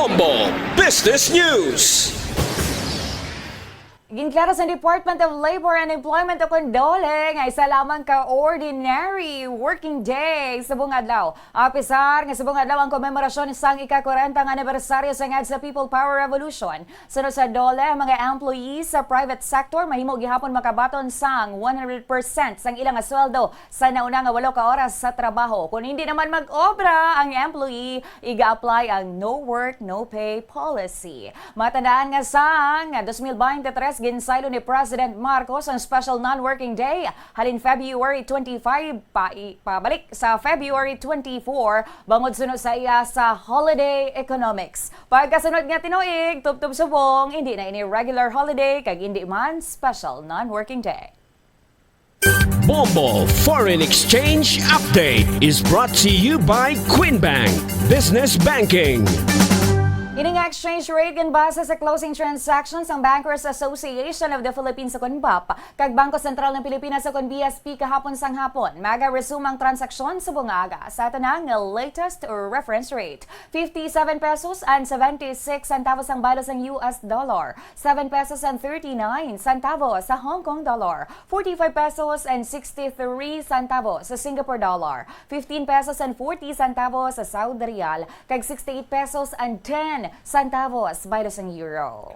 Bombo Business News. Ginklaro sa Department of Labor and Employment o DOLE nga isa lamang ka ordinary working day subong adlaw. Apisar nga subong adlaw ang komemorasyon sang ika-40 nga anibersaryo sa ngad sa People Power Revolution. Sunod sa DOLE, ang mga employees sa private sector mahimo gihapon makabaton sang 100% sang ilang nga sweldo sa nauna nga 8 ka oras sa trabaho. Kung hindi naman mag-obra ang employee, iga-apply ang no work, no pay policy. Matandaan nga sang 2023 ginsaylo ni President Marcos ang Special Non-Working Day halin February 25 pabalik sa February 24 bangod sunod sa iya sa holiday economics. Pagkasunod nga tinuig, tubtub subong, hindi na ini regular holiday kag hindi man Special Non-Working Day. Bombo Foreign Exchange Update is brought to you by Queen Bank Business Banking. Ining exchange rate gan base sa closing transactions ang Bankers Association of the Philippines sa BAP kag Bangko Sentral ng Pilipinas sa BSP kahapon sang hapon. Maga-resume ang transaksyon sa bungaga sa tanang latest reference rate. 57 pesos and 76 centavos ang balos ng US dollar, 7 pesos and 39 centavos sa Hong Kong dollar, 45 pesos and 63 centavos sa Singapore dollar, 15 pesos and 40 centavos sa Saudi Riyal, kag 68 pesos and 10 centavos bayros ng euro.